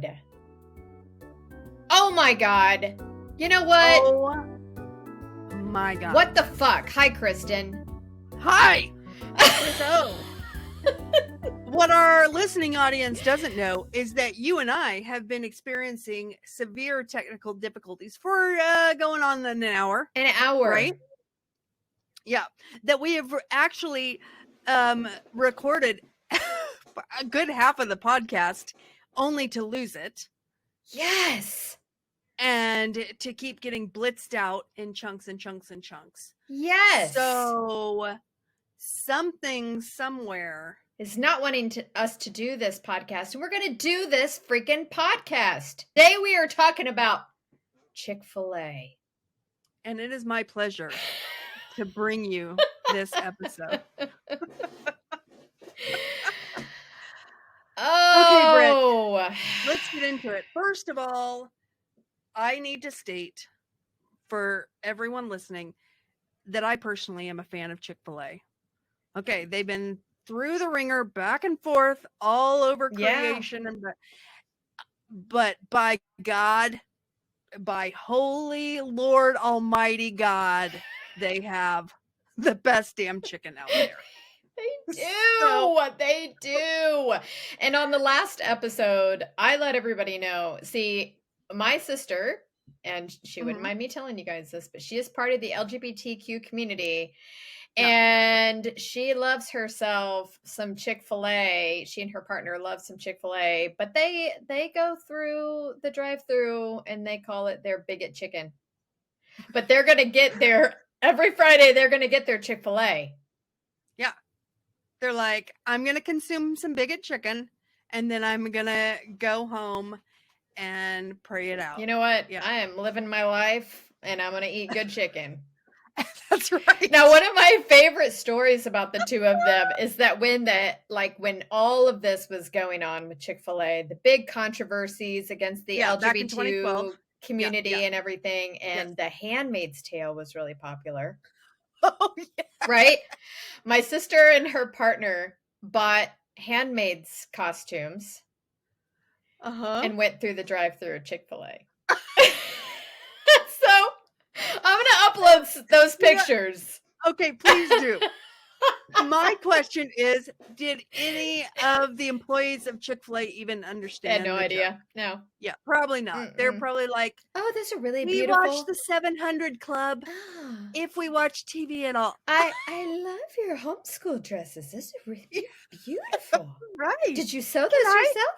God. Oh my God. You know what? Oh my God. What the fuck? Hi, Kristen. Hi. So, what our listening audience doesn't know is that you and I have been experiencing severe technical difficulties for going on an hour. An hour. Right? Yeah. That we have actually recorded a good half of the podcast only to lose it. Yes. And to keep getting blitzed out in chunks and chunks and chunks. Yes. So something somewhere is not wanting us to do this podcast, and we're going to do this freaking podcast. Today we are talking about Chick-fil-A. And it is my pleasure to bring you this episode. Oh. Okay, Britt, let's get into it. First of all, I need to state for everyone listening that I personally am a fan of Chick-fil-A. Okay, they've been through the ringer, back and forth, all over creation, but by God, by holy Lord Almighty God, they have the best damn chicken out there. They do. And on the last episode, I let everybody know. See, my sister, and she wouldn't mind me telling you guys this, but she is part of the LGBTQ community. And she loves herself some Chick-fil-A. She and her partner love some Chick-fil-A, but they go through the drive-thru and they call it their Bigot Chicken. But they're going to get every Friday, they're going to get their Chick-fil-A. Yeah. They're like, I'm going to consume some Bigot Chicken and then I'm going to go home and pray it out. You know what? Yeah. I am living my life and I'm going to eat good chicken. That's right. Now, one of my favorite stories about the two of them is that when all of this was going on with Chick-fil-A, the big controversies against the LGBT community and everything, and The Handmaid's Tale was really popular. Oh, yeah. Right? My sister and her partner bought handmaids costumes and went through the drive-thru at Chick-fil-A. So I'm going to upload those pictures. Okay, please do. My question is, did any of the employees of Chick-fil-A even understand? I had no idea. Joke? No. Yeah, probably not. Mm-mm. They're probably like, oh, those are really beautiful. We watch the 700 Club if we watch TV at all. I love your homeschool dresses. Those are really beautiful. Right. Did you sew those yourself?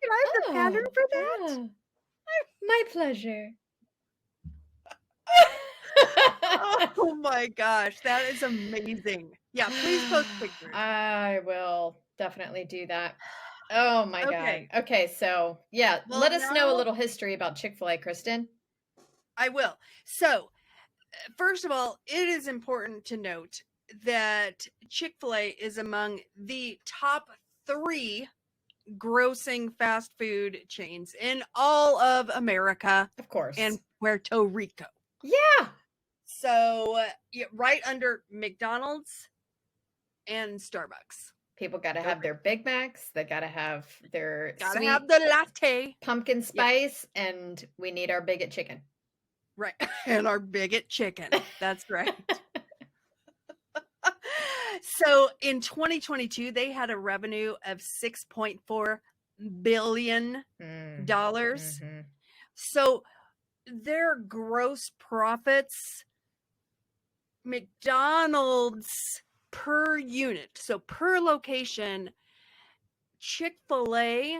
Can I have the pattern for that? Yeah. My pleasure. Oh my gosh, that is amazing. Yeah, please post pictures. I will definitely do that. Oh my God. Okay, so yeah, let us know a little history about Chick-fil-A, Kristen. I will. So, first of all, it is important to note that Chick-fil-A is among the top 3 grossing fast food chains in all of America. Of course. And Puerto Rico. Yeah. So, right under McDonald's and Starbucks. People got to have their Big Macs. They got to have their gotta have the latte, pumpkin spice, and we need our Bigot Chicken. Right. And our Bigot Chicken. That's right. So, in 2022, they had a revenue of $6.4 billion. Mm-hmm. So, their gross profits, McDonald's per unit, so per location, Chick-fil-A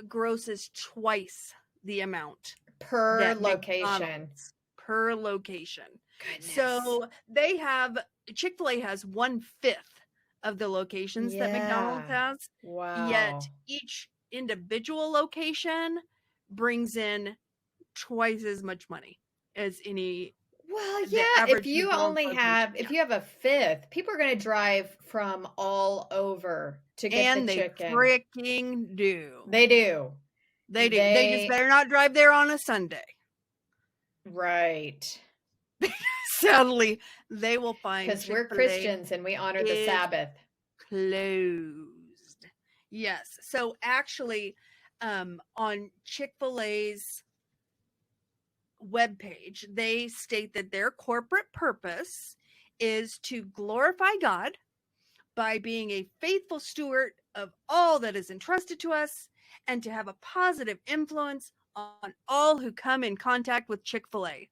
grosses twice the amount per location. Per location. Goodness. So they have, Chick-fil-A has 1/5 of the locations that McDonald's has. Wow. Yet each individual location brings in twice as much money as any. Well, yeah, if you have a 1/5, people are going to drive from all over to get the chicken. And they freaking do. They do. They do. They just better not drive there on a Sunday. Right. Sadly, they will find, because we're Christians and we honor the Sabbath. Closed. Yes. So actually, on Chick-fil-A's webpage, they state that their corporate purpose is to glorify God by being a faithful steward of all that is entrusted to us and to have a positive influence on all who come in contact with Chick-fil-A.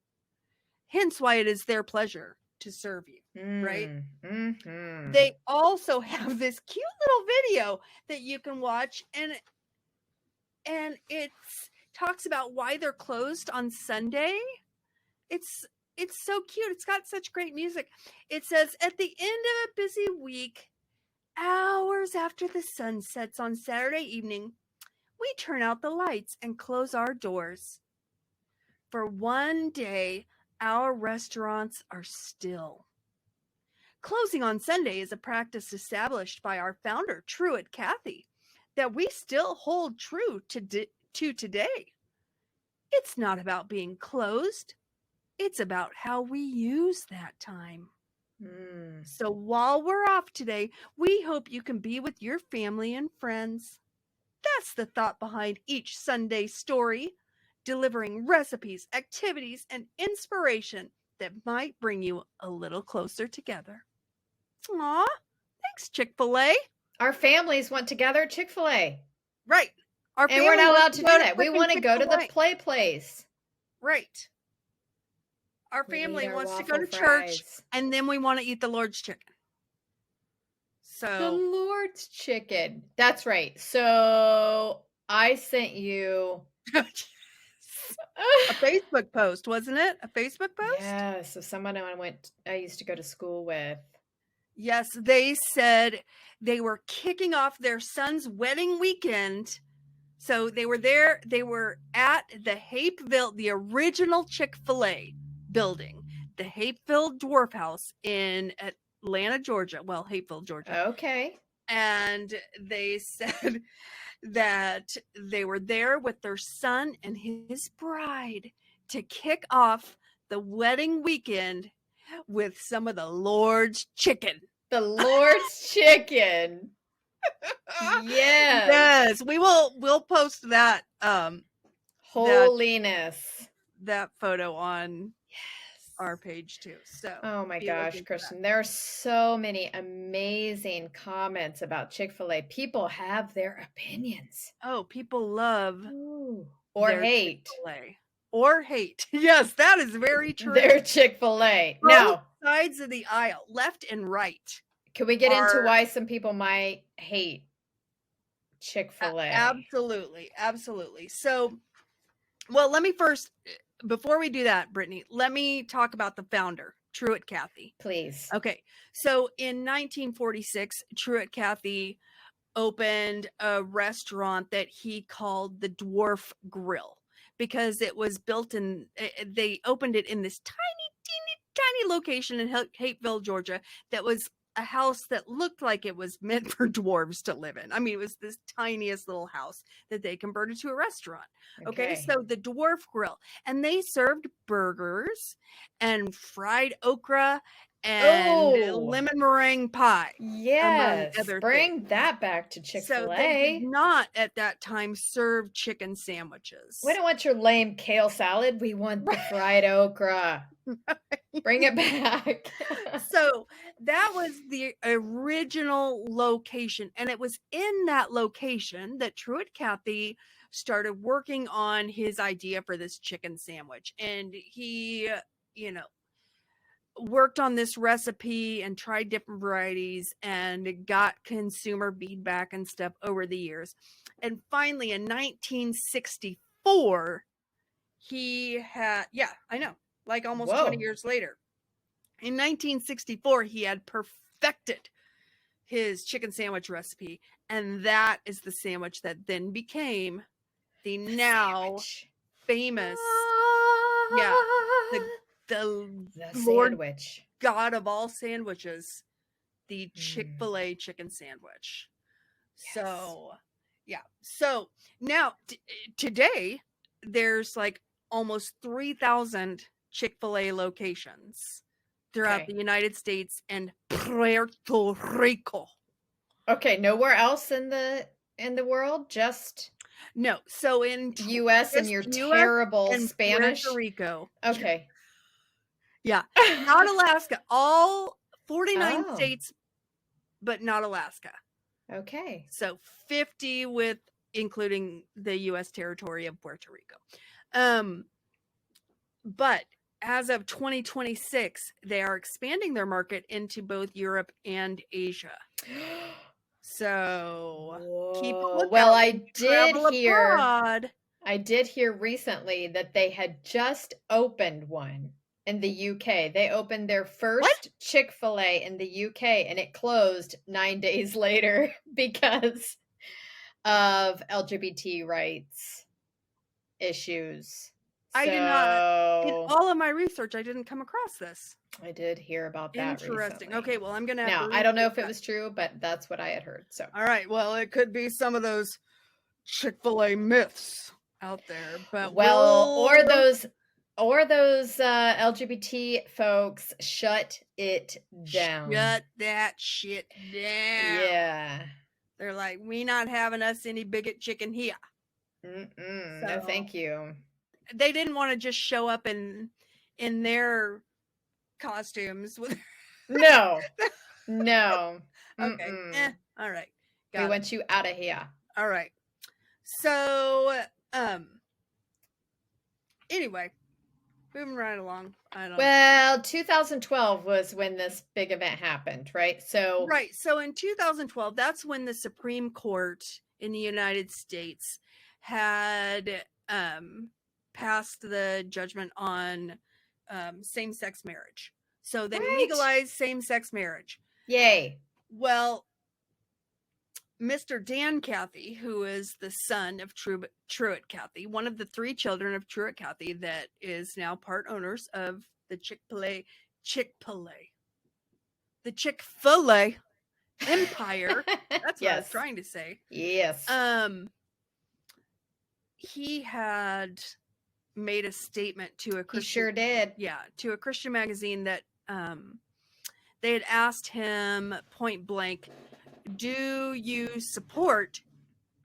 Hence why it is their pleasure to serve you, right? Mm-hmm. They also have this cute little video that you can watch, and it talks about why they're closed on Sunday. It's so cute. It's got such great music. It says, at the end of a busy week, hours after the sun sets on Saturday evening, we turn out the lights and close our doors. For one day, our restaurants are still. Closing on Sunday is a practice established by our founder, Truett Cathy, that we still hold true to today. It's not about being closed. It's about how we use that time. So while we're off today, we hope you can be with your family and friends. That's the thought behind each Sunday story, delivering recipes, activities, and inspiration that might bring you a little closer together. Aw, thanks, Chick-fil-A. Our families want to gather at Chick-fil-A. Right. And we're not allowed to do that. We want to go to the play place. Right. Our family wants to go to church, and then we want to eat the Lord's chicken. So the Lord's chicken. That's right. So I sent you a Facebook post, wasn't it? A Facebook post? Yeah. So someone I used to go to school with. Yes, they said they were kicking off their son's wedding weekend. So they were there. They were at the Hapeville, the original Chick-fil-A building, the Hapeville Dwarf House in Atlanta, Georgia. Well, Hapeville, Georgia. Okay. And they said that they were there with their son and his bride to kick off the wedding weekend with some of the Lord's chicken. The Lord's chicken. Yes. We'll post that holiness. That photo on our page too. So oh my gosh, Kristen, there are so many amazing comments about Chick-fil-A. People have their opinions. Oh, people love or hate. Chick-fil-A. Or hate. Yes, that is very true. They're Chick-fil-A. Both now, sides of the aisle, left and right. Can we get into why some people might hate Chick-fil-A? Absolutely. Absolutely. So, well, let me first, before we do that, Brittany, let me talk about the founder, Truett Cathy. Please. Okay. So in 1946, Truett Cathy opened a restaurant that he called the Dwarf Grill because it was built they opened it in this tiny location in Hapeville, Georgia, that was a house that looked like it was meant for dwarves to live in. I mean, it was this tiniest little house that they converted to a restaurant. Okay. So the Dwarf Grill, and they served burgers and fried okra and lemon meringue pie. Yes. Bring that back to Chick-fil-A. So they did not at that time serve chicken sandwiches. We don't want your lame kale salad. We want the fried okra. Bring it back. So that was the original location. And it was in that location that Truett Cathy started working on his idea for this chicken sandwich. And he, worked on this recipe and tried different varieties and got consumer feedback and stuff over the years. And finally in 1964, he had, like almost 20 years later. In 1964, he had perfected his chicken sandwich recipe. And that is the sandwich that then became the now famous, the Lord sandwich, God of all sandwiches, the Chick-fil-A chicken sandwich. Yes. So now today there's like almost 3,000 Chick-fil-A locations throughout the United States and Puerto Rico. Okay, nowhere else in the world, just No. So in U.S. and your terrible and Spanish. Puerto Rico. Okay. Yeah. Not Alaska. All 49 Oh. states, but not Alaska. Okay. So 50 with including the U.S. territory of Puerto Rico. But as of 2026, they are expanding their market into both Europe and Asia. So keep a lookout. Well, when you travel abroad. I did hear recently that they had just opened one in the UK. They opened their first Chick-fil-A in the UK, and it closed 9 days later because of LGBT rights issues. I did not, in all of my research, I didn't come across this. I did hear about that Interesting. recently. Okay, well, I'm going to have now, to I don't know if it was true, but that's what I had heard. So, all right, well, it could be some of those Chick-fil-A myths out there, but or those LGBT folks, shut it down. Shut that shit down. Yeah. They're like, we not having us any bigot chicken here. No, thank you. They didn't want to just show up in their costumes with no. Okay. All right. We want you out of here. All right. So anyway, moving right along. Well, 2012 was when this big event happened, right? So in 2012, that's when the Supreme Court in the United States had passed the judgment on same-sex marriage. So they legalized same-sex marriage. Yay. Well, Mr. Dan Cathy, who is the son of Truett Cathy, one of the 3 children of Truett Cathy that is now part owners of the Chick-fil-A empire. That's what I was trying to say. Yes. He had made a statement to a Christian. He sure did. Yeah, to a Christian magazine that they had asked him point blank, do you support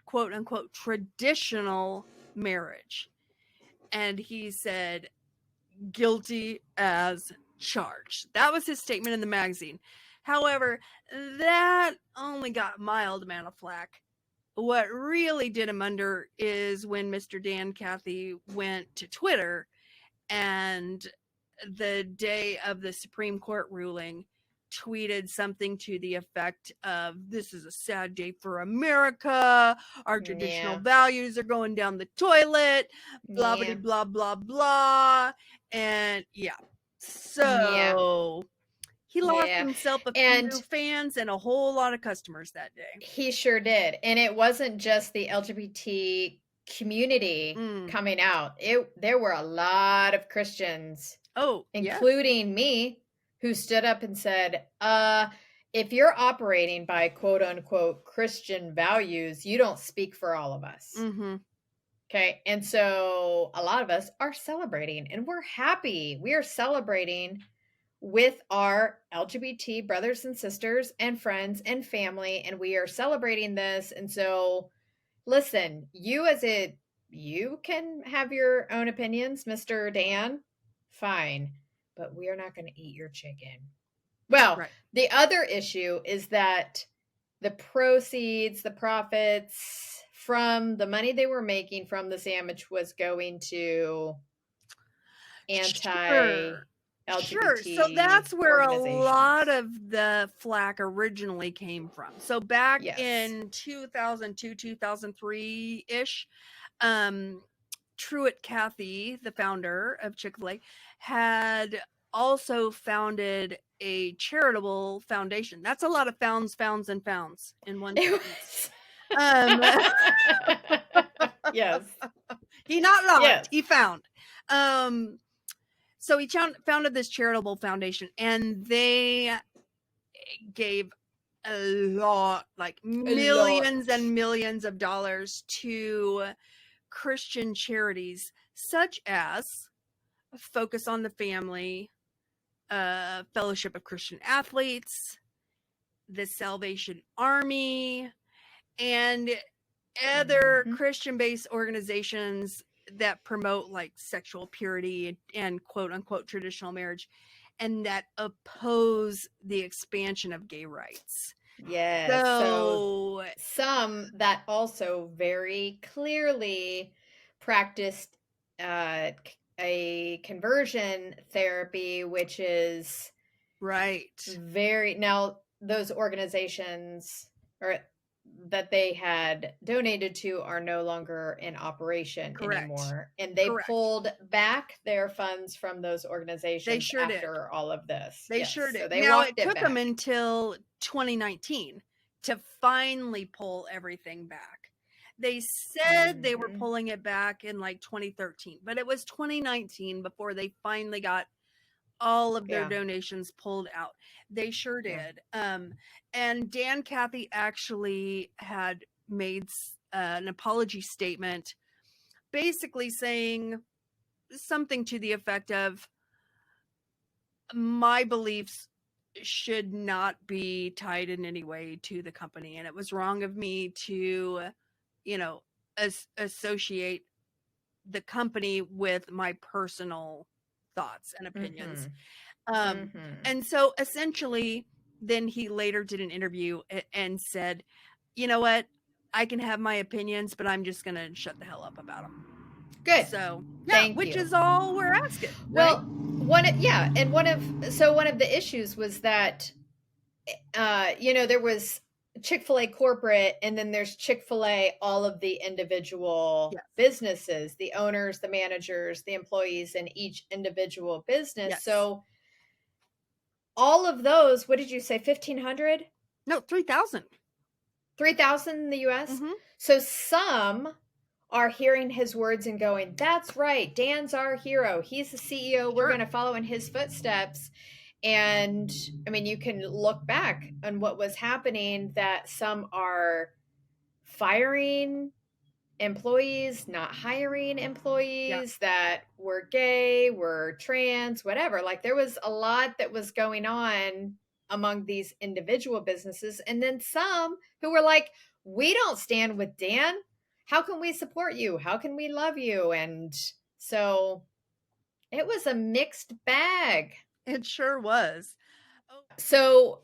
quote unquote traditional marriage? And he said, guilty as charged. That was his statement in the magazine. However, that only got mild amount of flack. What really did him under is when Mr. Dan Cathy went to Twitter, and the day of the Supreme Court ruling tweeted something to the effect of, this is a sad day for America, our traditional values are going down the toilet, blah blah blah blah blah. And so he lost himself a few fans and a whole lot of customers that day. He sure did. And it wasn't just the LGBT community coming out. There were a lot of Christians, including me, who stood up and said, if you're operating by quote unquote Christian values, you don't speak for all of us. Okay. And so a lot of us are celebrating, and we're happy. We are celebrating with our LGBT brothers and sisters and friends and family, and we are celebrating this. And so listen, you can have your own opinions, Mr. Dan, fine, but we are not going to eat your chicken. Well, the other issue is that the proceeds, the profits from the money they were making from the sandwich was going to anti-LGBT. Sure. So that's where a lot of the flack originally came from. So back in 2002, 2003-ish, Truett Cathy, the founder of Chick-fil-A, had also founded a charitable foundation. That's a lot of founds in one sentence. Yes. He not lost. Yes. He found. So he founded this charitable foundation, and they gave a lot, like millions and millions of dollars to Christian charities such as Focus on the Family, Fellowship of Christian Athletes, the Salvation Army, and other Mhm. Christian-based organizations that promote like sexual purity and quote unquote traditional marriage, and that oppose the expansion of gay rights. Yes. So So some that also very clearly practiced a conversion therapy, which is right, very now those organizations or that they had donated to are no longer in operation correct, anymore, and they correct. pulled back their funds from those They organizations sure did. after all of this. They Yes, sure so did. they Now walked it it took them back. until 2019 to finally pull everything back. They said they were Mhm. pulling it back in like 2013, but it was 2019 before they finally got all of their Yeah. donations pulled out. They sure Yeah. did. And Dan Cathy actually had made an apology statement basically saying something to the effect of, my beliefs should not be tied in any way to the company, and it was wrong of me to, you know, associate the company with my personal thoughts and opinions. Mhm. Mhm. And so essentially, then he later did an interview and said, you know what, I can have my opinions, but I'm just gonna shut the hell up about them. Good. So yeah, Thank which you. is all we're asking, right? Well, one of the issues was that there was Chick-fil-A corporate, and then there's Chick-fil-A, all of the individual Yes, businesses, the owners, the managers, the employees in each individual business. yes. So all of those, what did you say, 1,500? No, 3,000. 3,000 in the US? Mm-hmm. So some are hearing his words and going, that's right, Dan's our hero. He's the CEO. We're Sure. going to follow in his footsteps. And I mean, you can look back on what was happening, that some are firing employees, not hiring Yeah. employees that were gay, were trans, whatever. Like there was a lot that was going on among these individual businesses. And then some who were like, we don't stand with Dan. How can we support you? How can we love you? And so it was a mixed bag. It sure was. Oh, So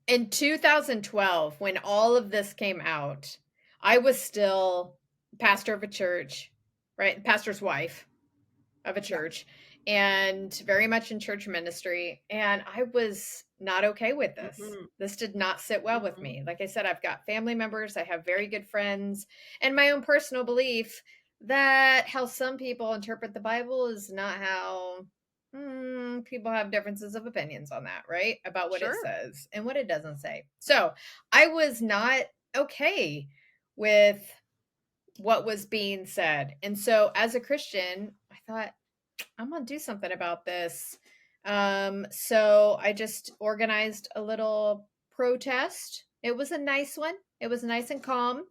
in 2012, when all of this came out, I was still pastor of a church, right? Pastor's wife of a yeah. church, and very much in church ministry. And I was not okay with this. Mm-hmm. This did not sit well with Mm-hmm. me. Like I said, I've got family members, I have very good friends, and my own personal belief that how some people interpret the Bible is not how people have differences of opinions on that, right? About what it Sure. says and what it doesn't say. So I was not okay with what was being said. And so as a Christian, I thought, I'm going to do something about this. So I just organized a little protest. It was a nice one. It was nice and calm,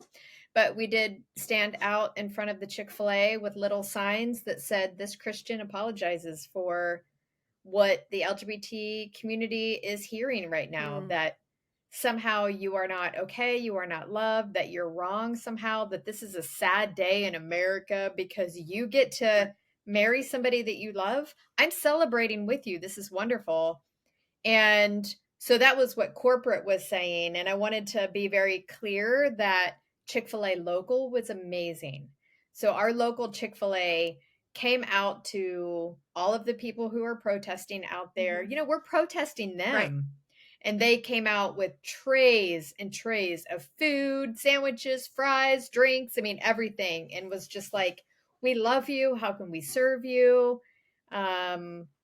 but we did stand out in front of the Chick-fil-A with little signs that said, this Christian apologizes for what the LGBT community is hearing right now, Mm. that somehow you are not okay, you are not loved, that you're wrong somehow, that this is a sad day in America because you get to marry somebody that you love. I'm celebrating with you. This is wonderful. And so that was what corporate was saying. And I wanted to be very clear that Chick-fil-A local was amazing. So our local Chick-fil-A came out to all of the people who are protesting out there. Mm-hmm. We're protesting Right. them. And they came out with trays and trays of food, sandwiches, fries, drinks, I mean, everything. And was just like, we love you. How can we serve you?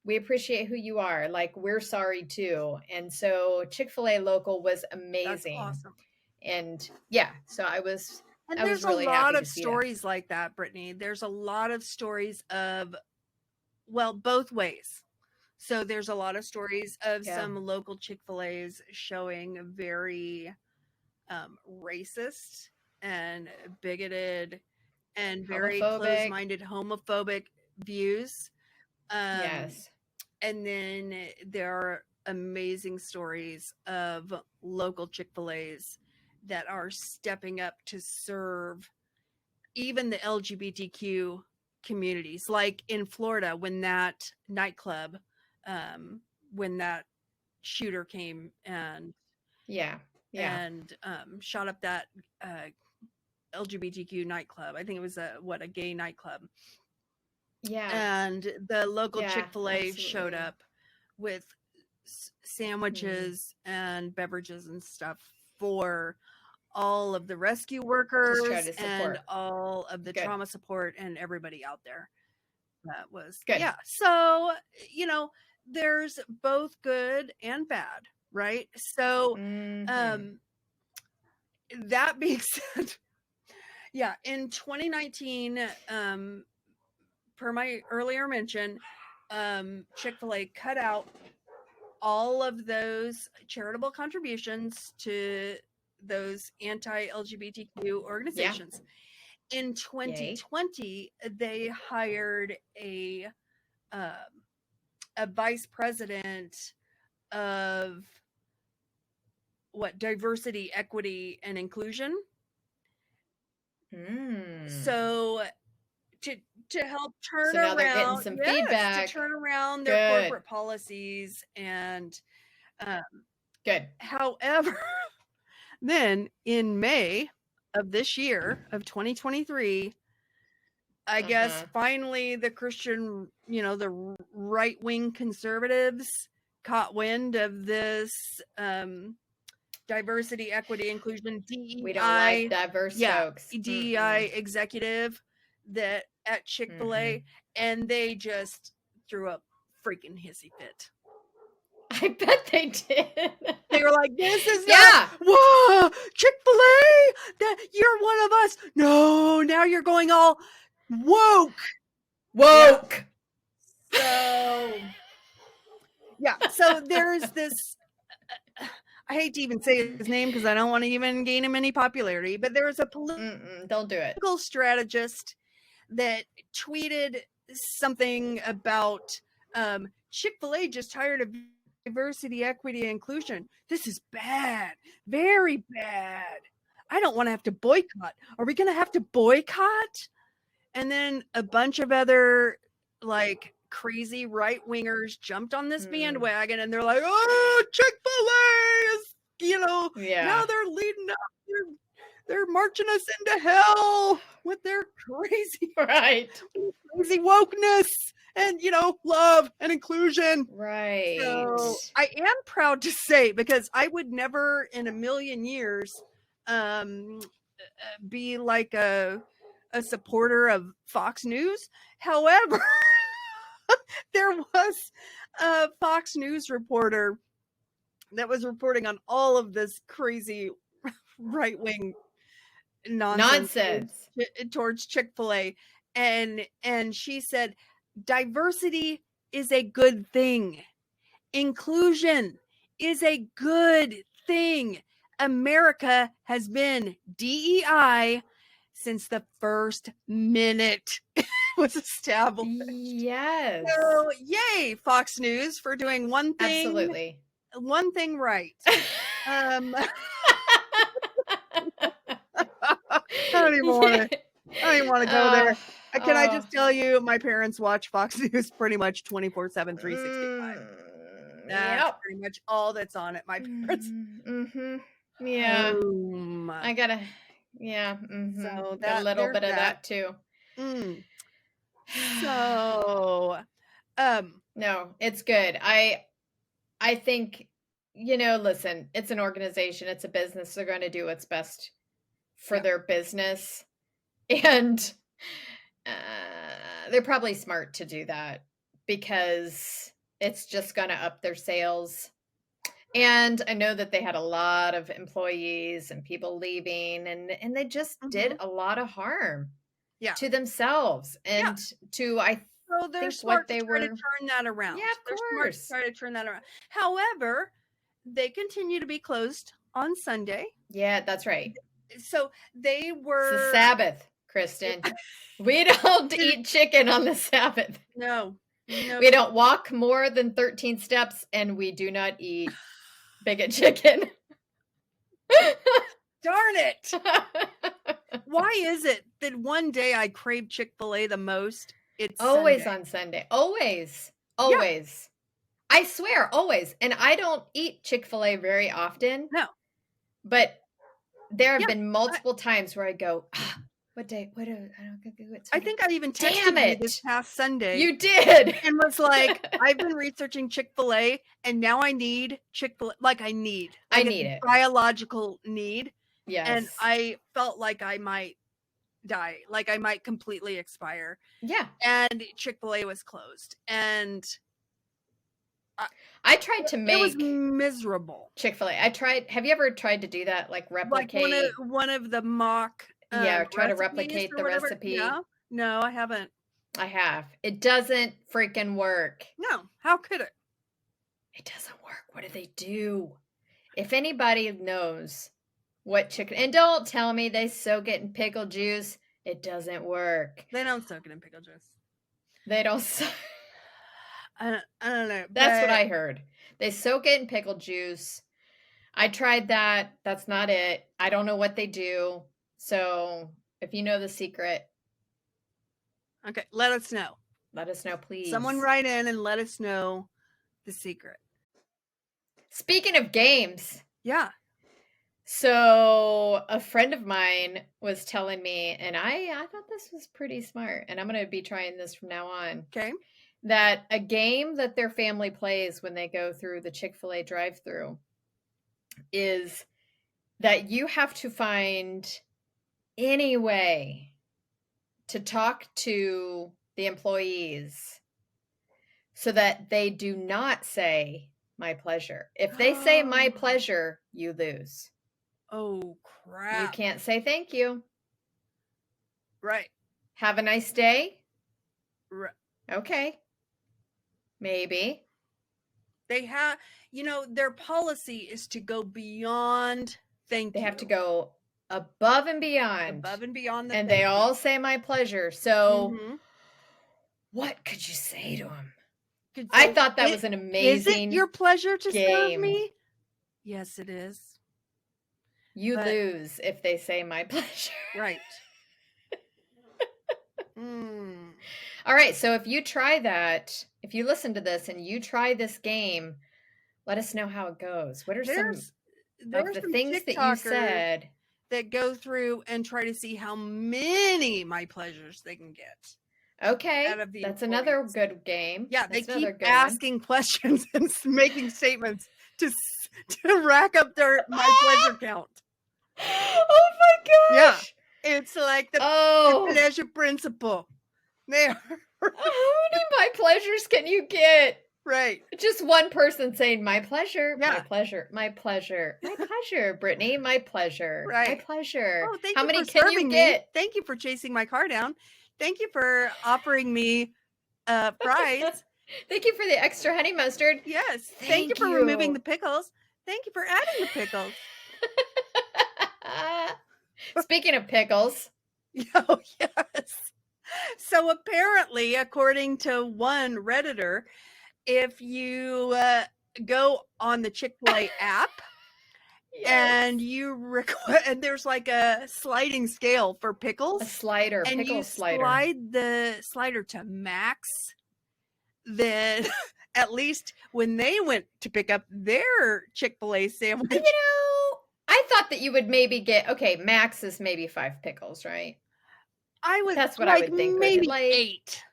We appreciate who you are. Like, we're sorry too. And so Chick-fil-A local was That's amazing. awesome. And yeah, so And I was there's a really lot happy to of see that. stories like that, Brittany. There's a lot of stories of, well, both ways. So there's a lot of stories of Yeah. some local Chick-fil-A's showing very racist and bigoted and very Homophobic. close-minded homophobic views. Yes. And then there are amazing stories of local Chick-fil-A's that are stepping up to serve even the LGBTQ communities, like in Florida, when that nightclub, when that shooter came and shot up that LGBTQ nightclub. I think it was a gay nightclub. Yeah. And the local Chick-fil-A showed up with sandwiches and beverages and stuff for all of the rescue workers and all of the trauma support and everybody out there. That was good. Yeah. So, you know, there's both good and bad, right? So, that being said, in 2019, per my earlier mention, Chick-fil-A cut out all of those charitable contributions to those anti-LGBTQ organizations. Yeah. In 2020, they hired a vice president of diversity, equity, and inclusion. So to help turn around, they're getting some feedback, to turn around their corporate policies and good. However, then in May of this year of 2023, I guess finally the Christian, the right-wing conservatives caught wind of this diversity, equity, inclusion, DEI. We don't like diverse folks. DEI executive that at Chick-fil-A, and they just threw a freaking hissy fit. I bet they did. They were like, "This is not, whoa, Chick-fil-A, that you're one of us. No, now you're going all woke." So there's this. I hate to even say his name because I don't want to even gain him any popularity, but there was a don't do it. Political strategist that tweeted something about Chick-fil-A just hired a diversity, equity, and inclusion. This is bad, very bad. I don't want to have to boycott. Are we going to have to boycott? And then a bunch of other crazy right-wingers jumped on this bandwagon, and they're like, "Oh, Chick-fil-A is, now they're leading up. They're marching us into hell with their crazy wokeness and, love and inclusion." Right. So I am proud to say, because I would never in a million years be like a supporter of Fox News. However, there was a Fox News reporter that was reporting on all of this crazy right-wing nonsense towards Chick-fil-A, and she said, "Diversity is a good thing. Inclusion is a good thing. America has been DEI since the first minute it was established." Yes. So, yay, Fox News, for doing one thing. Absolutely. One thing right. I don't even want to go there. Can I just tell you, my parents watch Fox News pretty much 24/7, 365. That's pretty much all that's on it. My parents. Yeah. I gotta. Yeah. So got a little bit of that too. So, no, it's good. I think, listen, it's an organization, it's a business. They're going to do what's best for their business. And they're probably smart to do that because it's just going to up their sales. And I know that they had a lot of employees and people leaving, and they just did a lot of harm to themselves and to, so they're smart to try to turn that around. Yeah, of course. Try to turn that around. However, they continue to be closed on Sunday. Yeah, that's right. So they were. It's the Sabbath, Kristen. We don't eat chicken on the Sabbath. No. We don't walk more than 13 steps, and we do not eat Bigot Chicken. Darn it. Why is it that one day I crave Chick-fil-A the most? It's always Sunday. on Sunday. Always. Always. Yeah. I swear, always. And I don't eat Chick-fil-A very often. No. But there have been multiple times where I go, what day? I don't go. I think I even texted you this past Sunday. You did. And was like, I've been researching Chick-fil-A and now I need Chick-fil-A. Like I need it. Biological need. Yes. And I felt like I might die. Like I might completely expire. Yeah. And Chick-fil-A was closed. And I tried to make. It was miserable. Chick-fil-A. Have you ever tried to do that? Like replicate. Like one of the mock. Try to replicate the recipe. Yeah. No, I haven't. I have. It doesn't freaking work. No. How could it? It doesn't work. What do they do? If anybody knows what chicken, and don't tell me they soak it in pickle juice. It doesn't work. They don't soak it in pickle juice. They don't. I don't know. That's what I heard. They soak it in pickle juice. I tried that. That's not it. I don't know what they do. So if you know the secret. Okay, let us know. Let us know, please. Someone write in and let us know the secret. Speaking of games. Yeah. So a friend of mine was telling me, and I thought this was pretty smart, and I'm going to be trying this from now on. Okay. That a game that their family plays when they go through the Chick-fil-A drive-thru is that you have to find any way to talk to the employees so that they do not say my pleasure. If they say my pleasure, you lose. Oh, crap. You can't say thank you. Right. Have a nice day. Right. Okay. Maybe. They have, their policy is to go beyond thank you. They have to go above and beyond. Above and beyond. And they all say my pleasure. So what could you say to them? I thought that was an amazing Is it your pleasure to game. serve me? Yes, it is. You lose if they say my pleasure. Right. All right. So if you try that, if you listen to this and you try this game, let us know how it goes. What are some of the things that you said that go through and try to see how many my pleasures they can get? Okay. That's another good game. Yeah. They keep asking questions and making statements to rack up my pleasure count. Oh my gosh. Yeah. It's like the pleasure principle. There. How many my pleasures can you get? Right. Just one person saying my pleasure, yeah. my pleasure, my pleasure, my pleasure, Brittany, my pleasure, right. my pleasure. Oh, how many can you get? Thank you for chasing my car down. Thank you for offering me fries. Thank you for the extra honey mustard. Yes. Thank you for removing the pickles. Thank you for adding the pickles. Speaking of pickles. Oh, yes. So apparently, according to one Redditor, if you go on the Chick-fil-A app and you and there's like a sliding scale for pickles. A slider, and pickle you slider. Slide the slider to max, then at least when they went to pick up their Chick-fil-A sandwich. I thought that you would maybe get, max is maybe 5 pickles, right? That's what I would think. Maybe 8.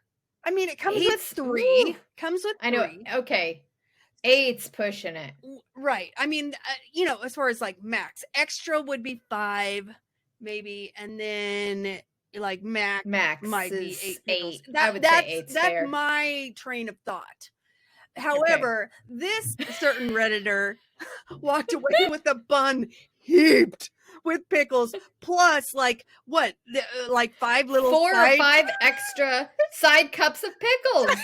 I mean, it comes with 3. Ooh. Comes with 3. I know. Okay. 8's pushing it. Right. I mean, as far as like max, extra would be 5, maybe. And then like max might be 8. I would say 8's fair. That's my train of thought. However, this certain Redditor walked away with a bun heaped with pickles, plus like 5 little 4 or 5 extra side cups of pickles.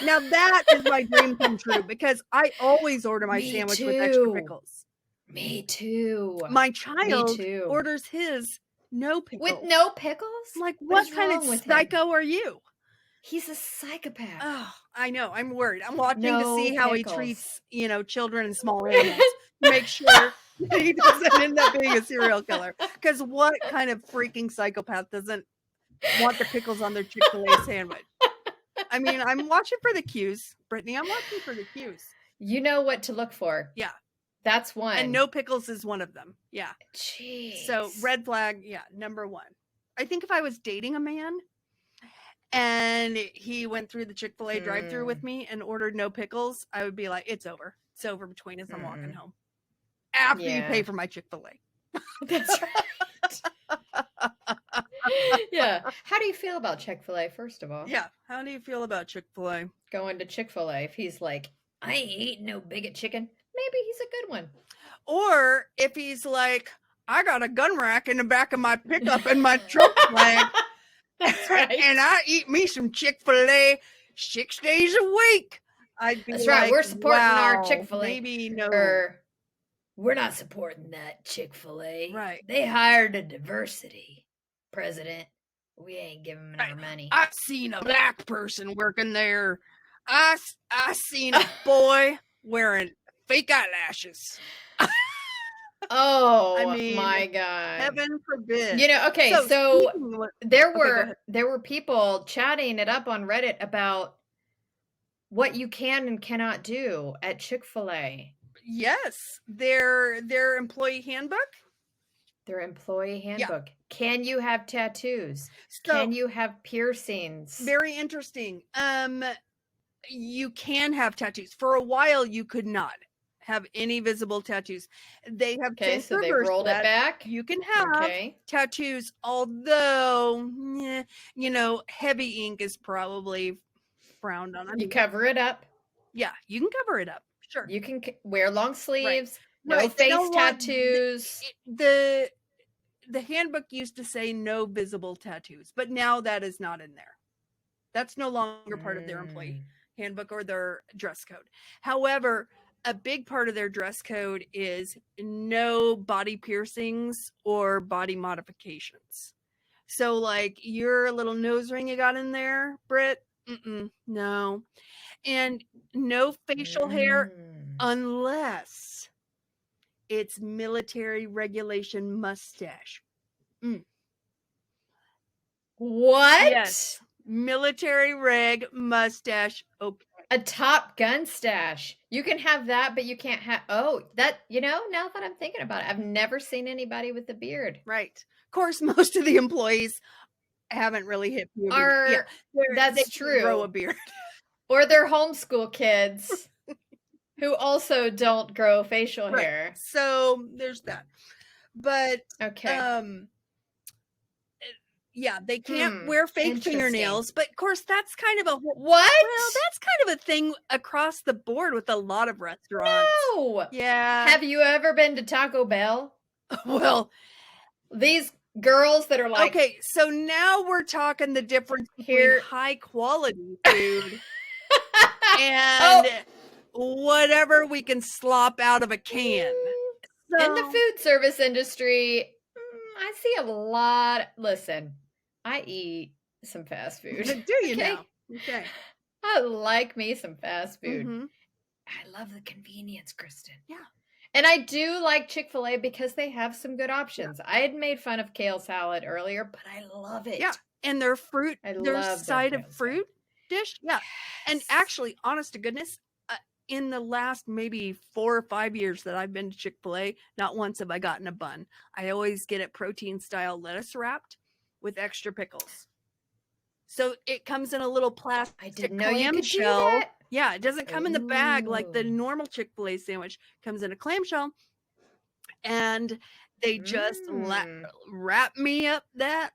Now that is my dream come true because I always order my sandwich with extra pickles. Me too. My child orders his no pickles. With no pickles? I'm like, what kind of psycho are you? He's a psychopath. Oh, I know. I'm worried. I'm watching to see how he treats, children and small animals to make sure he doesn't end up being a serial killer. Because what kind of freaking psychopath doesn't want the pickles on their Chick-fil-A sandwich? I mean, I'm watching for the cues, Brittany. I'm watching for the cues. You know what to look for. Yeah. That's one. And no pickles is one of them. Yeah. Jeez. So red flag, yeah, number one. I think if I was dating a man and he went through the Chick-fil-A drive-thru with me and ordered no pickles, I would be like, it's over. It's over between us. I'm walking home. After you pay for my Chick-fil-A. That's right. Yeah. How do you feel about Chick-fil-A, first of all? Yeah. How do you feel about Chick-fil-A? Going to Chick-fil-A, if he's like, I ain't eating no Bigot Chicken, maybe he's a good one. Or if he's like, I got a gun rack in the back of my pickup in my truck flag. That's right. And I eat me some Chick-fil-A 6 days a week. I'd be That's like, right. We're supporting our wow, Chick-fil-A. Maybe no. We're not supporting that Chick-fil-A. Right. They hired a diversity president. We ain't giving them our money. I seen a black person working there. I seen a boy wearing fake eyelashes. Oh, I mean, my God. Heaven forbid. You know, okay, so there were people chatting it up on Reddit about what you can and cannot do at Chick-fil-A. Yes, their employee handbook. Their employee handbook. Yeah. Can you have tattoos? So, can you have piercings? Very interesting. You can have tattoos. For a while, you could not have any visible tattoos. They have so they rolled it back. You can have tattoos, although you know, heavy ink is probably frowned on. You cover it up. Yeah, you can cover it up. Sure. You can wear long sleeves. Right. No face tattoos. The handbook used to say no visible tattoos, but now that is not in there. That's no longer part of their employee handbook or their dress code. However, a big part of their dress code is no body piercings or body modifications. So like your little nose ring you got in there, Britt, no. And no facial hair unless it's military regulation mustache. What? Yes. Military reg mustache. Okay. A Top Gun stash. You can have that, but you can't have... Oh, that, you know, now that I'm thinking about it, I've never seen anybody with a beard. Right. Of course, most of the employees haven't really hit puberty. That's true. Grow a beard. Or they're homeschool kids who also don't grow facial hair. So there's that. But okay. Yeah, they can't wear fake fingernails, but of course that's kind of a what? Well, that's kind of a thing across the board with a lot of restaurants. No. Yeah. Have you ever been to Taco Bell? Well, these girls that are like, okay, so now we're talking the difference between high quality food and whatever we can slop out of a can. So, in the food service industry, I see a lot. Listen, I eat some fast food. Do you now? Okay. I like me some fast food. I love the convenience, Kristen. Yeah. And I do like Chick-fil-A because they have some good options. Yeah. I had made fun of kale salad earlier, but I love it. Yeah. And their fruit, their side of fruit dish. Yeah. Yes. And actually, honest to goodness, in the last maybe 4 or 5 years that I've been to Chick-fil-A, not once have I gotten a bun. I always get it protein style lettuce wrapped with extra pickles. So it comes in a little plastic clamshell. Yeah, it doesn't come in the bag like the normal Chick-fil-A sandwich. It comes in a clamshell. And they just wrap me up that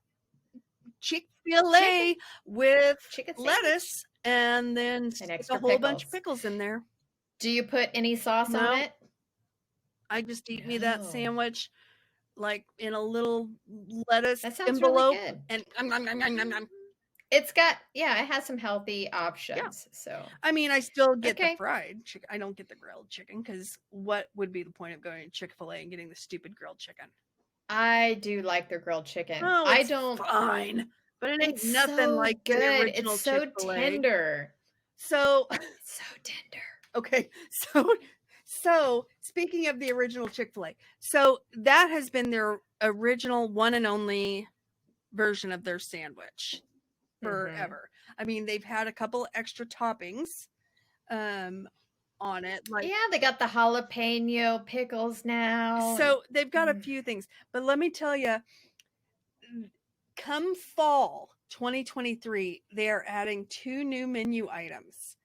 Chick-fil-A with lettuce and then stick a whole bunch of pickles in there. Do you put any sauce on it? I just eat me that sandwich like in a little lettuce envelope. Really good. And it's got, it has some healthy options. Yeah. So I mean, I still get the fried chicken. I don't get the grilled chicken because what would be the point of going to Chick-fil-A and getting the stupid grilled chicken? I do like their grilled chicken. Oh, I don't. Fine. But it ain't nothing like good. The original it's so Chick-fil-A. Tender. So it's so tender. Okay, So, speaking of the original Chick-fil-A, so that has been their original one and only version of their sandwich forever. I mean, they've had a couple extra toppings on it. Like, yeah, they got the jalapeno pickles now. So they've got a few things. But let me tell you, come fall 2023, they are adding 2 new menu items.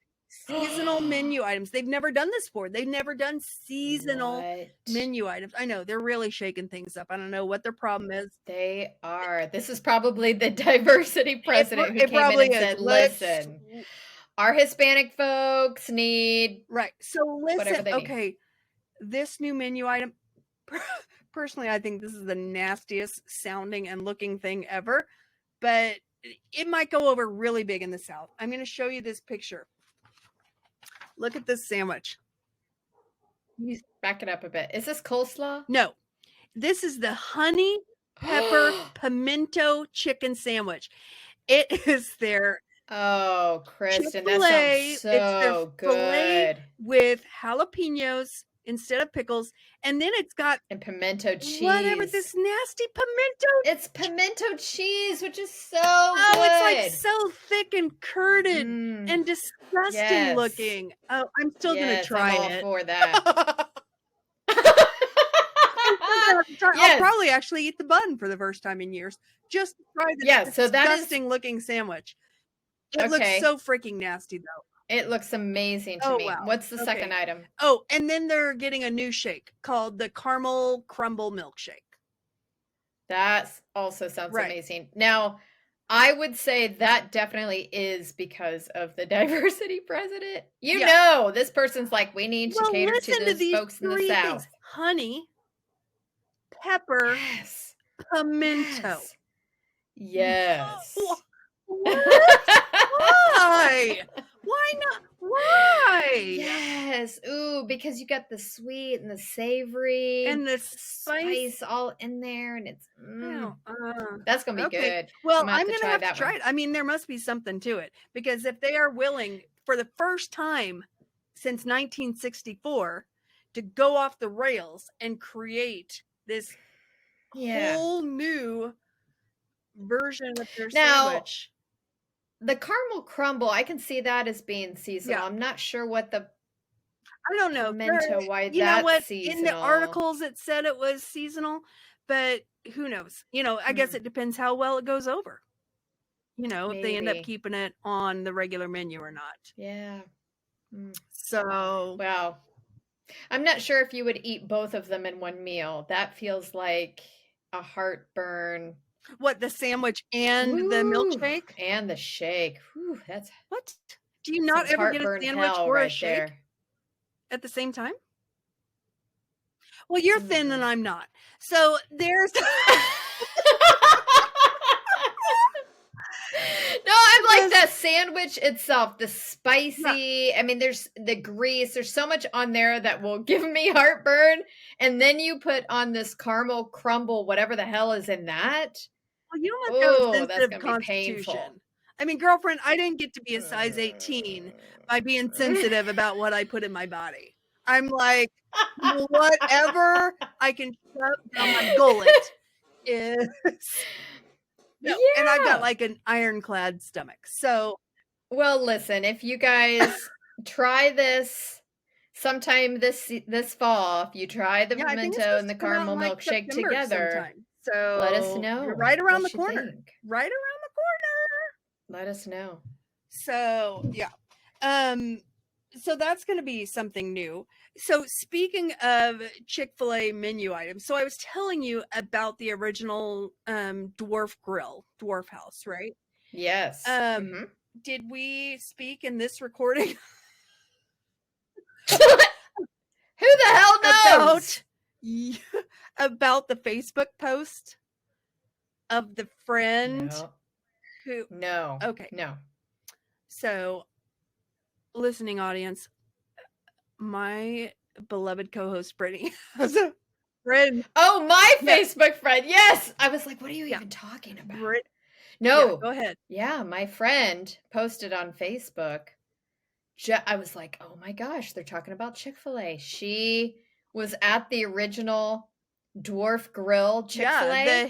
Seasonal menu items. They've never done this before. They've never done seasonal menu items. I know, they're really shaking things up. I don't know what their problem is. They are. This is probably the diversity president who came in and said, listen, our Hispanic folks need... Right. So listen, okay, this new menu item, personally, I think this is the nastiest sounding and looking thing ever, but it might go over really big in the South. I'm going to show you this picture. Look at this sandwich. Back it up a bit. Is this coleslaw? No. This is the honey pepper pimento chicken sandwich. It is their... Oh, Kristen, that sounds so good. With jalapenos instead of pickles, and then it's got pimento cheese. Whatever this nasty pimento. It's pimento cheese, which is so good. Oh, it's like so thick and curded and disgusting looking. Oh, I'm still gonna try I'm all it. for that. I'll probably actually eat the bun for the first time in years. Just to try the disgusting looking sandwich. It looks so freaking nasty, though. It looks amazing to me. Wow. What's the second item? Oh, and then they're getting a new shake called the Caramel Crumble Milkshake. That also sounds amazing. Now, I would say that definitely is because of the diversity president. You know, this person's like, we need to cater to those folks in the South. Honey, pepper, pimento. Yes. Why? Why not? Why? Yes. Ooh, because you got the sweet and the savory and the spice all in there, and it's that's gonna be good. Well, I'm gonna have to try it. I mean, there must be something to it, because if they are willing for the first time since 1964 to go off the rails and create this whole new version of their sandwich. The caramel crumble, I can see that as being seasonal. Yeah. I'm not sure what the... I don't know. Pimento, why that's seasonal. In the articles it said it was seasonal, but who knows? You know, I guess it depends how well it goes over. You know, if they end up keeping it on the regular menu or not. Yeah. So... Wow. I'm not sure if you would eat both of them in one meal. That feels like a heartburn... What, the sandwich and the milkshake? And the shake. Whew, that's what? Do you not ever get a sandwich or a shake at the same time? Well, you're thin and I'm not. So there's... No, I'm like that sandwich itself, the spicy, I mean, there's the grease, there's so much on there that will give me heartburn. And then you put on this caramel crumble, whatever the hell is in that. Well, you don't have to have a sensitive constitution. I mean, girlfriend, I didn't get to be a size 18 by being sensitive about what I put in my body. I'm like, whatever I can shove down my gullet is... No, and I've got like an ironclad stomach. So, well, listen, if you guys try this sometime this fall, if you try the pimento and the caramel milkshake together, so let us know. You're right around the corner. Right around the corner. Let us know. So, yeah. So that's going to be something new. So speaking of Chick-fil-A menu items, so I was telling you about the original dwarf house, right? Yes. Did we speak in this recording? Who the hell knows? About the Facebook post of the friend who... No. Okay. No. So... Listening audience, my beloved co-host Brittany has a friend. Oh, my Facebook friend. Yes. I was like, what are you even talking about? No. Yeah, go ahead. Yeah, my friend posted on Facebook I was like, oh my gosh, they're talking about Chick-fil-A. She was at the original Dwarf Grill Chick-fil-A. Yeah,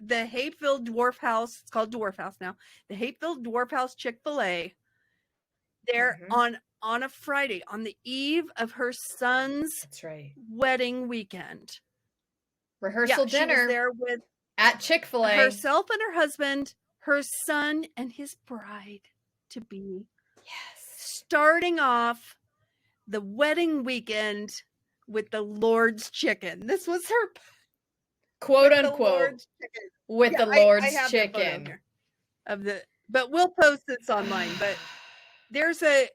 the Hapeville Dwarf House. It's called Dwarf House now. The Hapeville Dwarf House Chick-fil-A. They're on a Friday, on the eve of her son's That's right. wedding weekend. Rehearsal dinner. She was there with at Chick-fil-A. Herself and her husband, her son, and his bride to be. Yes. Starting off the wedding weekend with the Lord's Chicken. This was her quote unquote with the Lord's Chicken. But we'll post this online. But there's a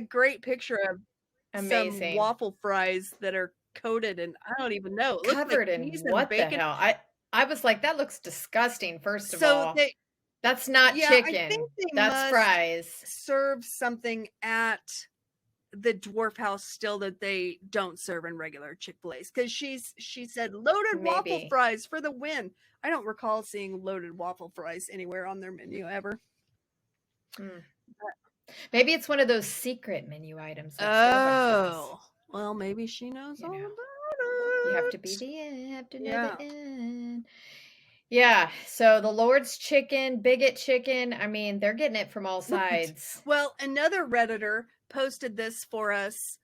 great picture of some waffle fries that are coated in, I don't even know, it covered like in what the hell? I was like, that looks disgusting. First of all, that's not chicken. I think that's fries. Serve something at the Dwarf House still that they don't serve in regular Chick-fil-A's, because she said loaded waffle fries for the win. I don't recall seeing loaded waffle fries anywhere on their menu ever. Maybe it's one of those secret menu items. Well, maybe she knows all about it. You have to be the end. You have to know the end. Yeah, so the Lord's Chicken, Bigot Chicken, I mean, they're getting it from all sides. Well, another Redditor posted this for us,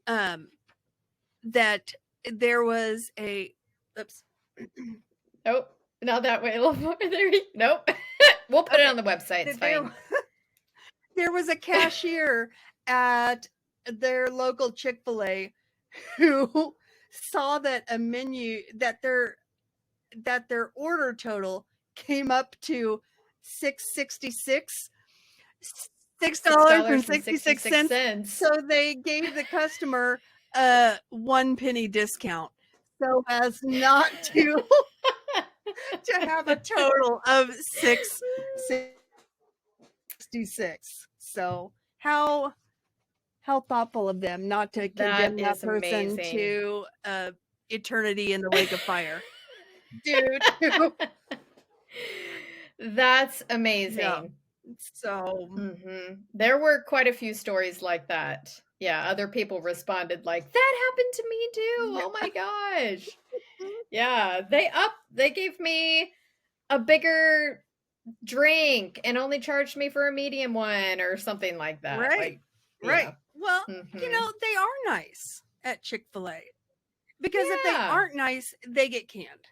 that there was a, oops. Oh, not that way, a little more there. Nope. We'll put it on the website, it's fine. There was a cashier at their local Chick-fil-A who saw that a menu, that their order total came up to $6.66. $6.66. So they gave the customer a 1 penny discount so as not to have a total of $6.66. So how thoughtful of them not to condemn that person to eternity in the lake of fire. Dude. That's amazing. Yeah. So there were quite a few stories like that. Yeah, other people responded like, that happened to me too. Oh my gosh. Yeah, they gave me a bigger drink and only charged me for a medium one or something like that. Right. Right. Well, you know, they are nice at Chick-fil-A, because if they aren't nice, they get canned.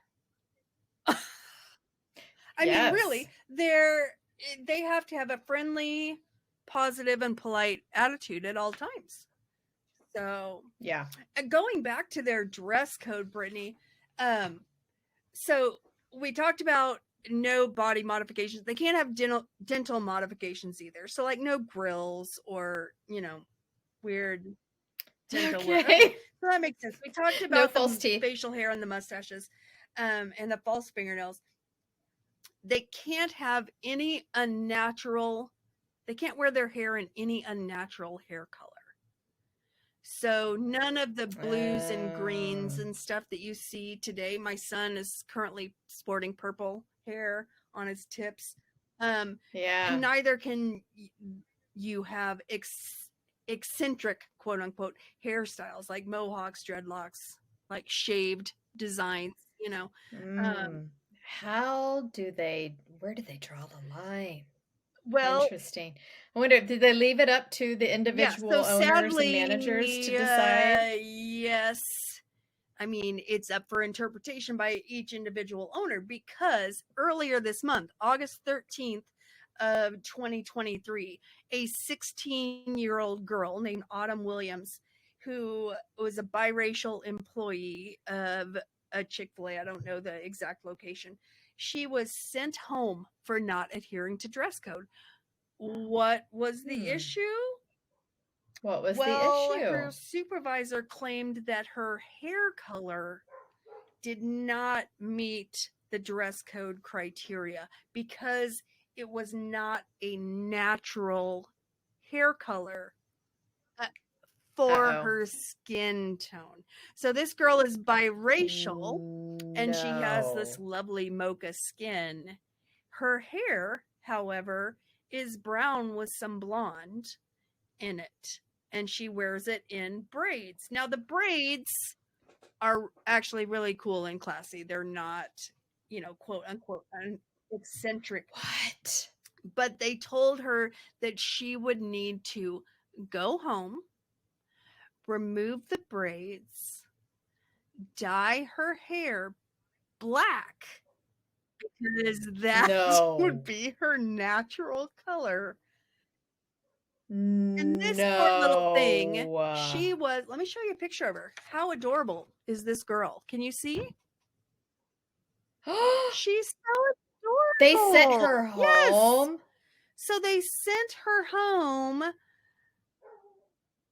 I mean, really, they have to have a friendly, positive, and polite attitude at all times. So, going back to their dress code, Brittany, so we talked about no body modifications. They can't have dental modifications either. So, like, no grills or, you know, weird dental work. So that makes sense. We talked about no false teeth, facial hair and the mustaches, and the false fingernails. They can't have any unnatural, they can't wear their hair in any unnatural hair color. So none of the blues and greens and stuff that you see today. My son is currently sporting purple hair on his tips. Neither can you have eccentric, quote unquote, hairstyles like mohawks, dreadlocks, like shaved designs, you know. Where do they draw the line? Well, interesting. I wonder, did they leave it up to the individual owners and managers to decide? Yes. I mean, it's up for interpretation by each individual owner, because earlier this month, August 13th of 2023, a 16-year-old girl named Autumn Williams, who was a biracial employee of a Chick-fil-A, I don't know the exact location, she was sent home for not adhering to dress code. What was the issue? What was the issue? Her supervisor claimed that her hair color did not meet the dress code criteria because it was not a natural hair color for her skin tone. So this girl is biracial and she has this lovely mocha skin. Her hair, however, is brown with some blonde in it. and she wears it in braids. Now the braids are actually really cool and classy. They're not, quote unquote eccentric. What? But they told her that she would need to go home, remove the braids, dye her hair black, because that would be her natural color. And this poor little thing, she was, let me show you a picture of her. How adorable is this girl? Can you see? She's so adorable. They sent her home? Yes. So they sent her home.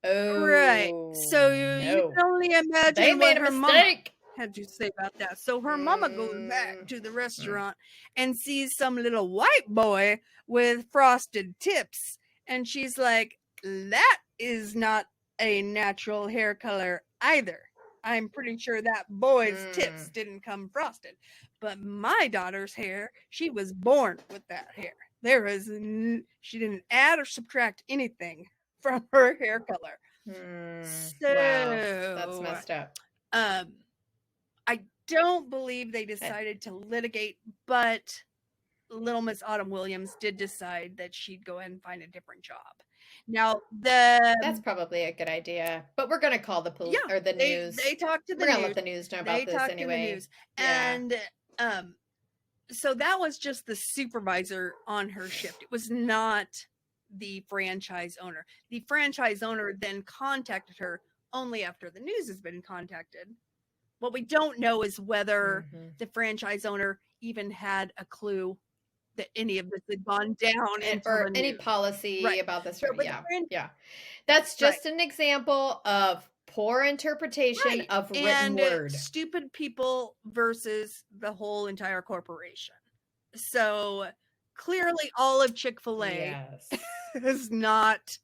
Oh, right. So you can only imagine they made what a her mistake. mama had to say about that. So her mama goes back to the restaurant and sees some little white boy with frosted tips. And she's like, that is not a natural hair color either. I'm pretty sure that boy's tips didn't come frosted. But my daughter's hair, she was born with that hair. She didn't add or subtract anything from her hair color. So, wow, that's messed up. I don't believe they decided to litigate, but little Miss Autumn Williams did decide that she'd go ahead and find a different job. Now, that's probably a good idea, but we're going to call the police or the news. They talked to the we're news. We're going to let the news know about this anyway. And so that was just the supervisor on her shift. It was not the franchise owner. The franchise owner then contacted her only after the news has been contacted. What we don't know is whether the franchise owner even had a clue that any of this had gone down or any policy about this. Yeah. That's just an example of poor interpretation of written word. Stupid people versus the whole entire corporation. So clearly all of Chick-fil-A is not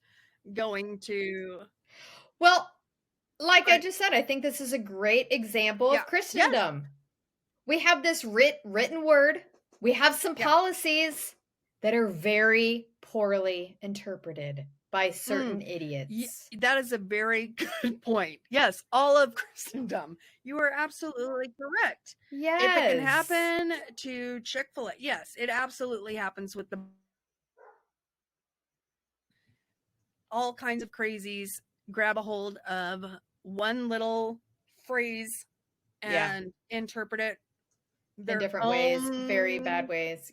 going to. Well, like I just said, I think this is a great example of Christendom. We have this written word. We have some policies that are very poorly interpreted by certain idiots. That is a very good point. Yes, all of Christendom. You are absolutely correct. Yes. If it can happen to Chick-fil-A, yes, it absolutely happens with all kinds of crazies grab a hold of one little phrase and interpret it in different ways, very bad ways.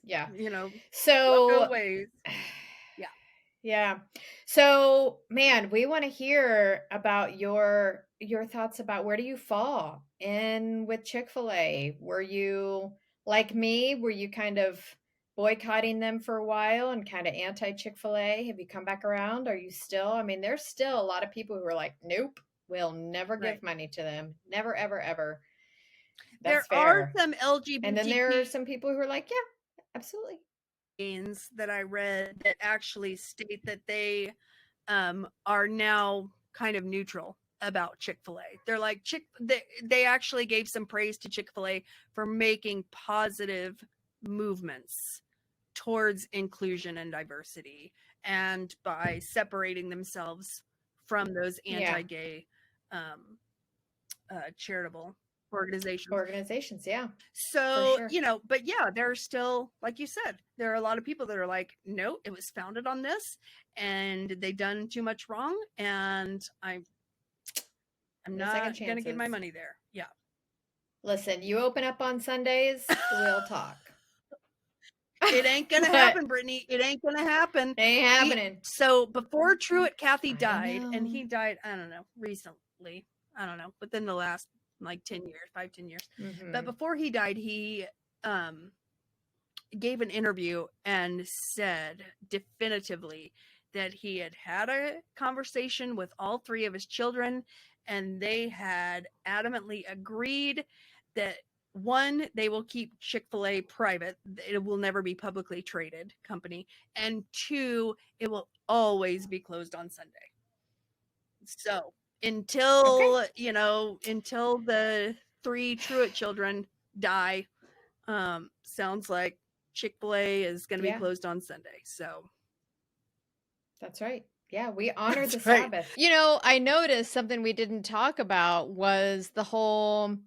So ways. Yeah. So, man, we want to hear about your thoughts about where do you fall in with Chick-fil-A? Were you like me? Were you kind of boycotting them for a while and kind of anti-Chick-fil-A? Have you come back around? Are you still? I mean, there's still a lot of people who are like, nope, we'll never give money to them. Never, ever, ever. That's there fair. Are some LGBT. And then there are some people who are like, yeah, absolutely. That I read that actually state that they are now kind of neutral about Chick-fil-A. They're like they actually gave some praise to Chick-fil-A for making positive movements towards inclusion and diversity, and by separating themselves from those anti-gay charitable organizations. So but there are still, like you said, there are a lot of people that are like, no, it was founded on this and they done too much wrong, and I'm not gonna give my money there. Listen, you open up on Sundays, we'll talk. It ain't gonna happen, Brittany. It ain't gonna happen. It ain't happening. So before Truett Cathy died, and he died, I don't know, recently, I don't know, within the last like 10 years. But before he died, he gave an interview and said definitively that he had a conversation with all three of his children, and they had adamantly agreed that, one, they will keep Chick-fil-A private. It will never be publicly traded company. And two, it will always be closed on Sunday. So until until the three Truett children die, sounds like Chick-fil-A is going to be closed on Sunday. So that's right. Yeah, we honor the That's right. Sabbath. You know, I noticed something we didn't talk about was the whole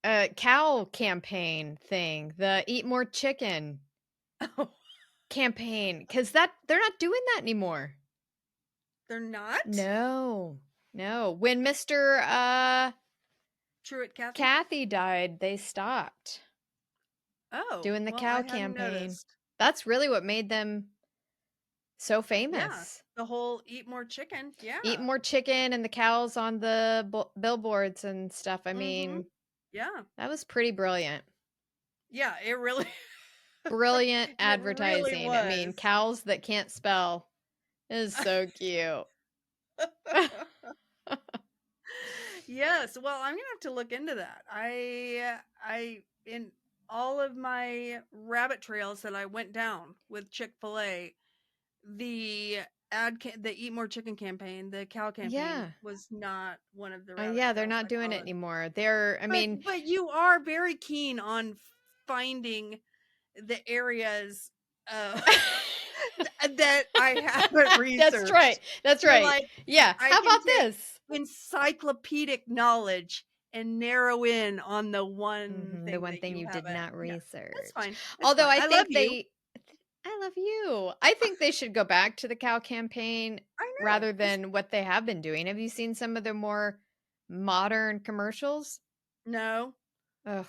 cow campaign thing, the Eat More Chicken Oh, campaign, because they're not doing that anymore. they're not? No. When Mr. Truett Kathy? Kathy died, they stopped Oh, doing the well, cow I hadn't campaign. noticed. That's really what made them so Yeah, famous. the whole Eat More Chicken. Yeah. Eat More Chicken and the cows on the billboards and stuff. I Mhm. mean, Yeah. that was pretty brilliant. Yeah, it really Brilliant it really advertising. I mean, was. cows that can't spell is so cute. Yes, well, I'm gonna have to look into that. I in all of my rabbit trails that I went down with Chick-fil-A, the the Eat More Chicken campaign, the cow campaign Yeah. was not one of the rabbit Yeah, they're trails not I doing it followed. anymore. But you are very keen on finding the areas uh, that I haven't researched. That's You're right. like, Yeah. I How can about take this? encyclopedic knowledge and narrow in on the one The thing one that thing you did haven't. not Yeah, research. that's fine. That's Although fine. I I love think you. I love you. I think they should go back to the cow campaign I know. rather than what they have been doing. Have you seen some of their more modern commercials? No, Ugh,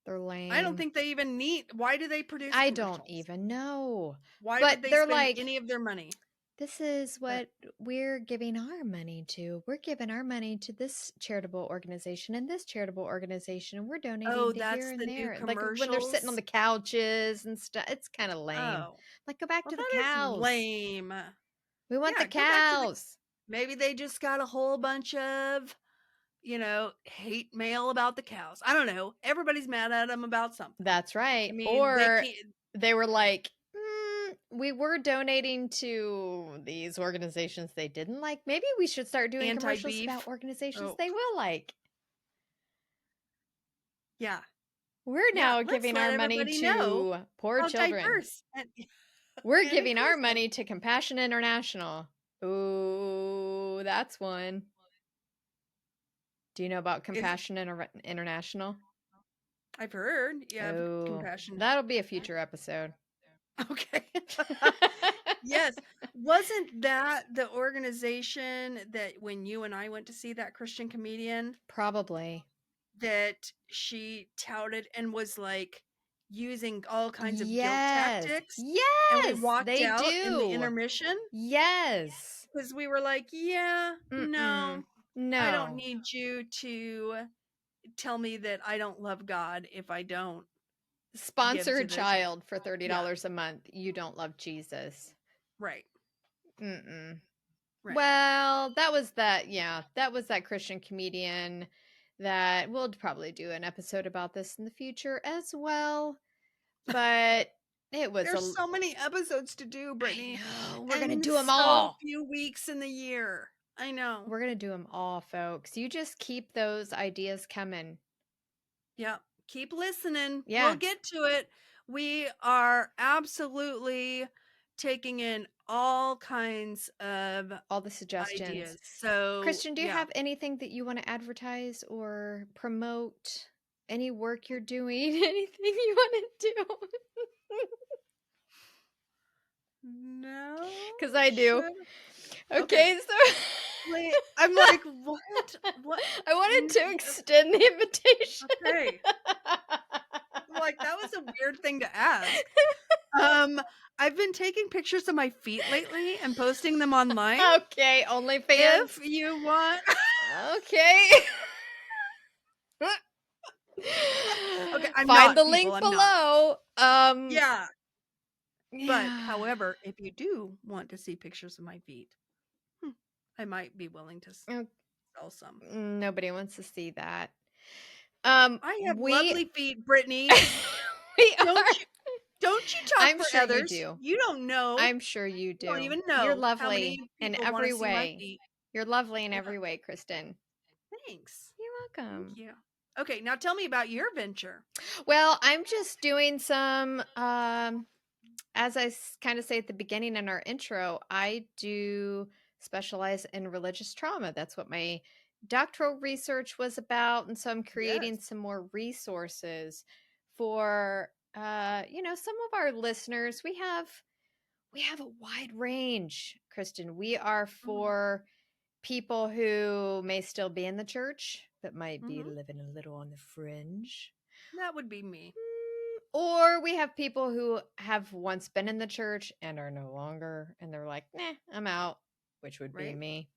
they're lame. I don't think they even need. Why do they produce I commercials? don't even know. Why But would they they're spend like, any of their money? this is what we're giving our money to. We're giving our money to this charitable organization and this charitable organization, and we're donating Oh, to that's here the and new there. Like when they're sitting on commercials. the couches and stuff, it's kind of lame. Oh, Like, go back well, to the that is cows. lame. We want Yeah, the go back to the. cows. Maybe they just got a whole bunch of, hate mail about the cows. I don't know. Everybody's mad at them about something. That's right. I mean, Or they were like, we were donating to these organizations they didn't like. Maybe we should start doing commercials Anti-beef. about organizations Oh. they will like. Yeah. We're now let's giving let our money everybody know to poor how children. diverse We're and giving our inclusive. money to Compassion International. Ooh, that's one. Do you know about Compassion International? I've heard. Yeah, Oh, compassion. that'll be a future episode. Okay. Yes. Wasn't that the organization that when you and I went to see that Christian comedian Probably. that she touted and was like using all kinds of guilt Yes. tactics? Yes. And we walked They out in the do. intermission Yes. because we were like, yeah, no, No. I don't need you to tell me that I don't love God if I don't Sponsor give a to this. child for $30 a month. You don't love Jesus. Right. Right. Well, that was that. Yeah, that was that Christian comedian that we'll probably do an episode about this in the future as well. But it was there's so many episodes to do, Brittany. I know. We're gonna and do them so all. Few weeks in the year. I know. We're gonna do them all, folks. You just keep those ideas coming. Yeah. Keep listening. Yeah. We'll get to it. We are absolutely taking in all kinds of all the suggestions. Ideas. So, Christian, do you have anything that you want to advertise or promote? Any work you're doing? Anything you want to do? No. Because I do. Should... Okay, so wait, I'm like, what? What? I wanted to extend the invitation. Okay. I'm like, that was a weird thing to ask. I've been taking pictures of my feet lately and posting them online. Okay, OnlyFans. If you want. Okay. Okay, I'm Find not, the people, link I'm below. Yeah. But however, if you do want to see pictures of my feet, I might be willing to sell some. Nobody wants to see that. I have lovely feet, Brittany. Don't you talk I'm for sure others? You do. You don't know. I'm sure you do. You don't even know. You're lovely in every way. way. You're lovely in every way, Kristen. Thanks. You're welcome. Thank you. Okay, now tell me about your venture. Well, I'm just doing some as I kind of say at the beginning in our intro, I do specialize in religious trauma. That's what my doctoral research was about. And so I'm creating Yes. some more resources for some of our listeners. We have a wide range, Kristen. We are for people who may still be in the church, but might be living a little on the fringe. That would be me. Or we have people who have once been in the church and are no longer, and they're like, nah, I'm out, which would be me.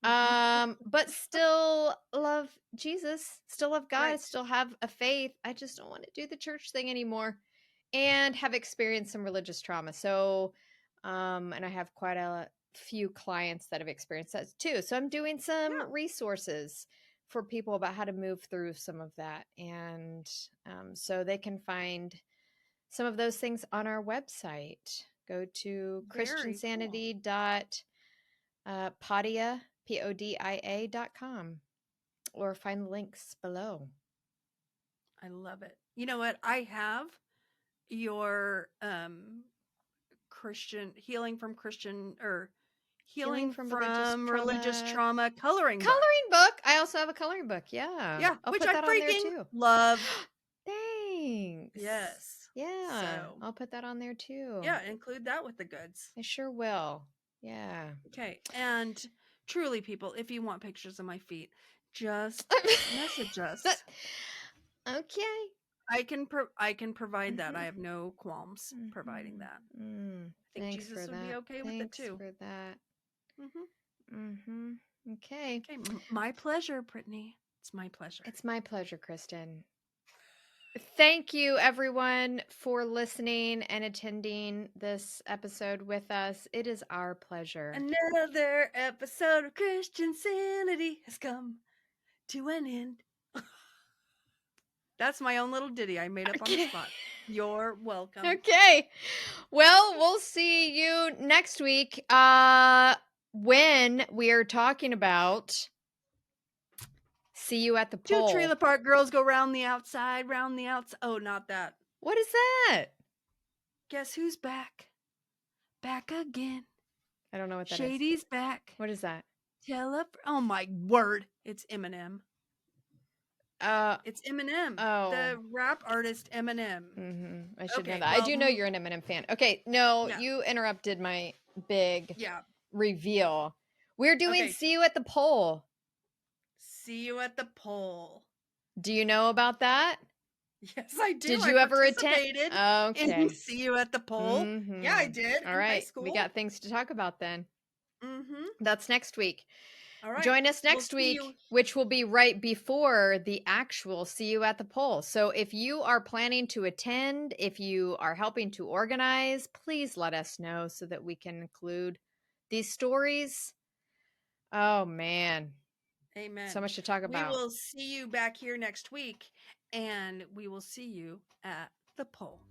But still love Jesus, still love God, Right. still have a faith. I just don't want to do the church thing anymore and have experienced some religious trauma. So, and I have quite a few clients that have experienced that too. So I'm doing some resources for people about how to move through some of that. And so they can find some of those things on our website. Go to christinsanity.podia.com or find the links below. I love it. You know what? I have your Christian healing from religious trauma coloring book. I also have a coloring book. Yeah. I'll which put I that on there freaking too. love. Thanks. Yes. Yeah. So, I'll put that on there too. Yeah, include that with the goods. I sure will. Yeah. Okay. And truly, people, if you want pictures of my feet, just message us. Okay. I can provide that. I have no qualms providing that. I think Jesus would be okay with it too. Thanks for that. Okay. My pleasure, Brittany. It's my pleasure. It's my pleasure, Kristen. Thank you, everyone, for listening and attending this episode with us. It is our pleasure. Another episode of Christinsanity has come to an end. That's my own little ditty I made up on the spot. You're welcome. Okay. Well, we'll see you next week when we are talking about See You at the Pole. 2 Trailer Park Girls go round the outside, round the outside. Oh, not that. What is that? Guess who's back? Back again. I don't know what that Shady's back. What is that? Oh my word. It's Eminem. It's Eminem. Oh. The rap artist Eminem. I should know that. I do know you're an Eminem fan. Okay, no, you interrupted my big reveal. We're doing See You at the Pole. See You at the Pole. Do you know about that? Yes, I do. Did you ever attend? Okay. See You at the Pole. Yeah, I did. All right. We got things to talk about then. That's next week. All right. Join us next week, which will be right before the actual See You at the Pole. So if you are planning to attend, if you are helping to organize, please let us know so that we can include these stories. Oh, man. Amen. So much to talk about. We will see you back here next week, and we will see you at the pole.